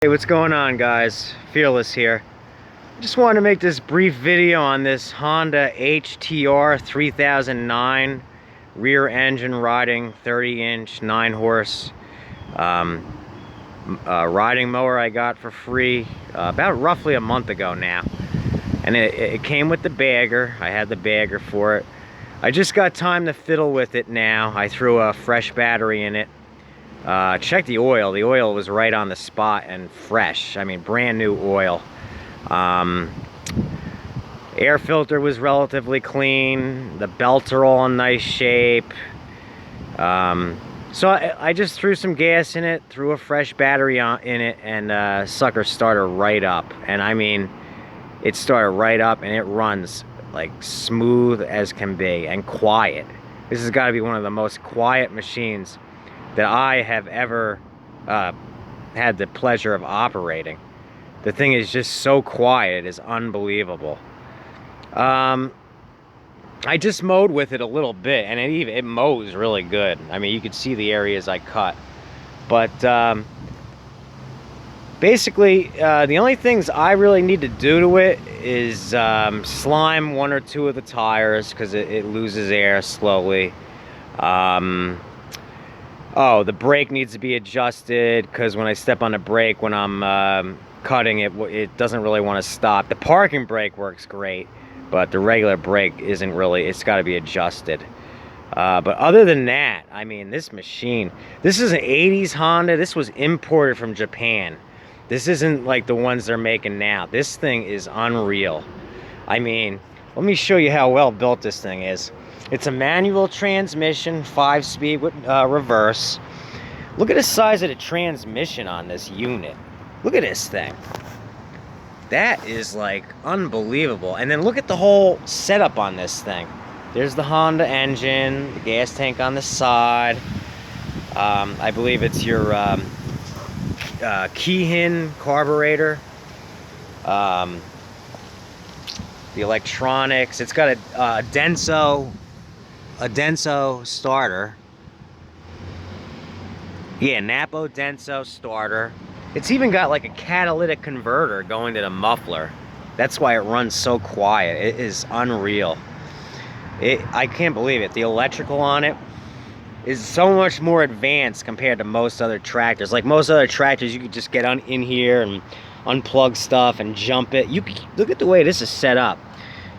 Hey, what's going on, guys? Fearless here. Just wanted to make this brief video on this Honda HTR 3009 rear engine riding 30-inch 9-horse riding mower I got for free about roughly a month ago now. And it came with the bagger. I had the bagger for it. I just got time to fiddle with it now. I threw a fresh battery in it. Check the oil. The oil was right on the spot and fresh. I mean, brand new oil. Air filter was relatively clean. The belts are all in nice shape. So I just threw some gas in it, threw a fresh battery in it, and sucker started right up. And I mean, it started right up, and it runs like smooth as can be and quiet. This has got to be one of the most quiet machines that I have ever had the pleasure of operating. The thing is just so quiet, it is unbelievable. I just mowed with it a little bit, and it mows really good. I mean, you could see the areas I cut. But basically, the only things I really need to do to it is slime one or two of the tires, because it loses air slowly. Oh, the brake needs to be adjusted, because when I step on the brake when I'm cutting it doesn't really want to stop. The parking brake works great, but the regular brake isn't really, it's got to be adjusted. But other than that, I mean, this machine, this is an 80s Honda. This was imported from Japan. This isn't like the ones they're making now. This thing is unreal. I mean, let me show you how well built this thing is. It's a manual transmission, 5-speed with reverse. Look at the size of the transmission on this unit. Look at this thing. That is like unbelievable. And then look at the whole setup on this thing. There's the Honda engine, the gas tank on the side. I believe it's your Keihin carburetor. The electronics. It's got a Denso starter. Yeah, Napo Denso starter. It's even got like a catalytic converter going to the muffler. That's why it runs so quiet. It is unreal. I can't believe it. The electrical on it is so much more advanced compared to most other tractors. Like most other tractors, you could just get in here and unplug stuff and jump it. Look at the way this is set up.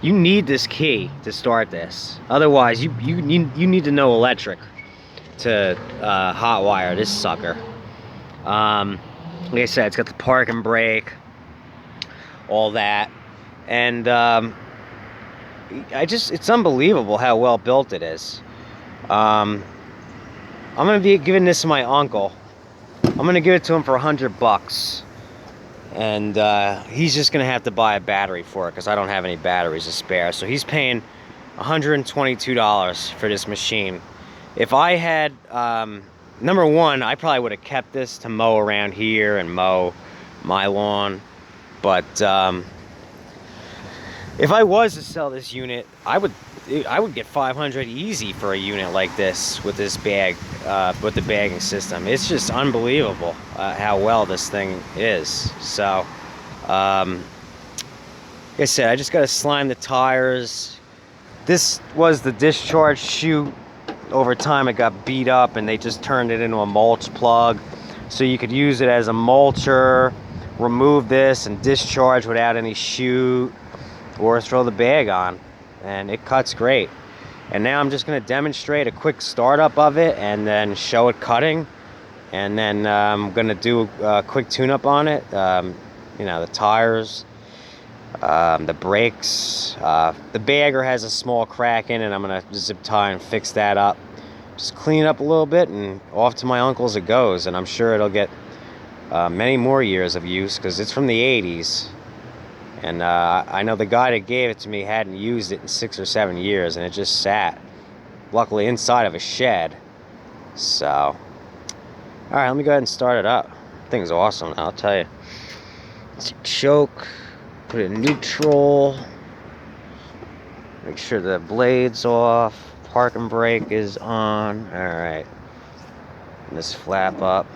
You need this key to start this. Otherwise, you need to know electric to hot wire this sucker. Like I said, it's got the parking brake, all that, and it's unbelievable how well built it is. I'm gonna be giving this to my uncle. I'm gonna give it to him for $100. And he's just gonna have to buy a battery for it, because I don't have any batteries to spare. So he's paying $122 for this machine. If I had, number one, I probably would have kept this to mow around here and mow my lawn. But if I was to sell this unit, I would get $500 easy for a unit like this with this bag, with the bagging system. It's just unbelievable how well this thing is. So, like I said, I just got to slime the tires. This was the discharge chute. Over time, it got beat up, and they just turned it into a mulch plug. So you could use it as a mulcher, remove this, and discharge without any chute, or throw the bag on. And it cuts great. And now I'm just going to demonstrate a quick startup of it, and then show it cutting, and then I'm going to do a quick tune-up on it. You know, the tires, the brakes, the bagger has a small crack in it. I'm going to zip tie and fix that up, just clean it up a little bit, and off to my uncle's it goes. And I'm sure it'll get many more years of use, because it's from the 80s. And I know the guy that gave it to me hadn't used it in 6 or 7 years, and it just sat, luckily, inside of a shed. So, all right, let me go ahead and start it up. The thing's awesome, I'll tell you. Choke, put it in neutral, make sure the blade's off, parking brake is on. All right, and this flap up.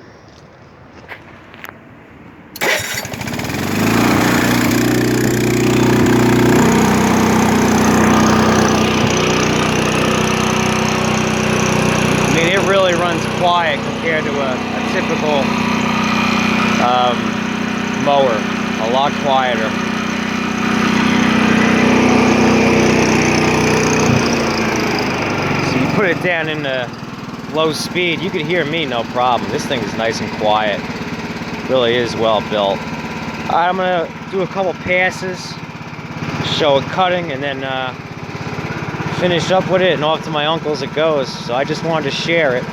mower, a lot quieter. So you put it down in the low speed, you could hear me no problem. This thing is nice and quiet. Really is well built. Alright, I'm gonna do a couple passes, show it cutting, and then finish up with it, and off to my uncle's it goes. So I just wanted to share it.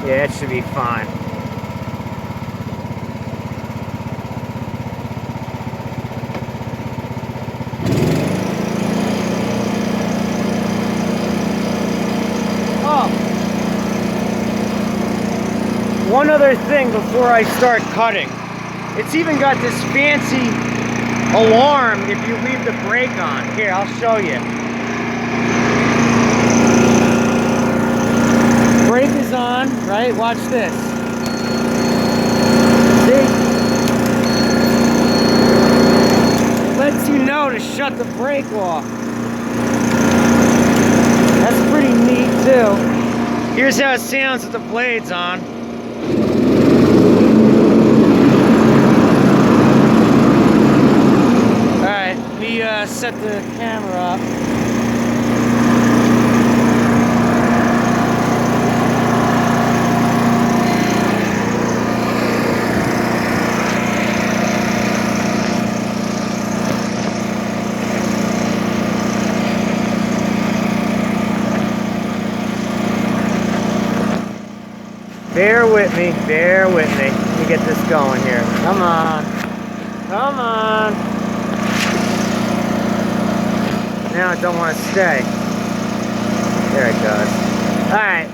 Yeah, it should be fine. Oh, one other thing before I start cutting. It's even got this fancy alarm if you leave the brake on. Here, I'll show you. Brake is on, right? Watch this. See? It lets you know to shut the brake off. That's pretty neat too. Here's how it sounds with the blades on. Alright, let me set the camera up. Bear with me, bear with me. Let me get this going here. Come on. Come on. Now I don't want to stay. There it goes. Alright.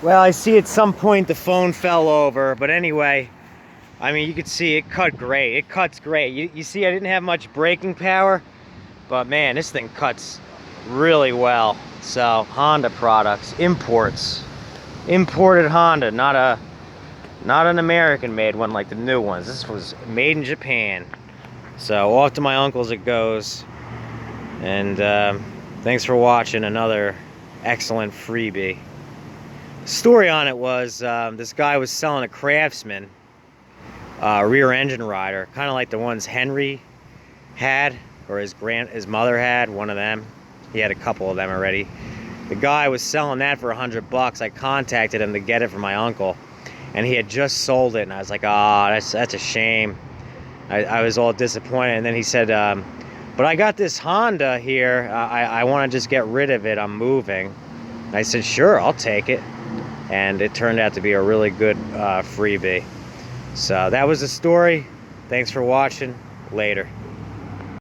Well, I see at some point the phone fell over, but anyway, I mean, you could see it cut great. It cuts great. You see I didn't have much braking power, but man, this thing cuts really well. So, Honda products, imports. Imported Honda, not an American-made one like the new ones. This was made in Japan. So, off to my uncle's it goes. And thanks for watching another excellent freebie. Story on it was this guy was selling a Craftsman rear engine rider, kind of like the ones Henry had, or his mother had, one of them. He had a couple of them already. The guy was selling that for $100. I contacted him to get it for my uncle, and he had just sold it, and I was like, oh, that's a shame. I was all disappointed, and then he said, but I got this Honda here. I want to just get rid of it. I'm moving. And I said, sure, I'll take it. And it turned out to be a really good freebie. So that was the story. Thanks for watching. Later.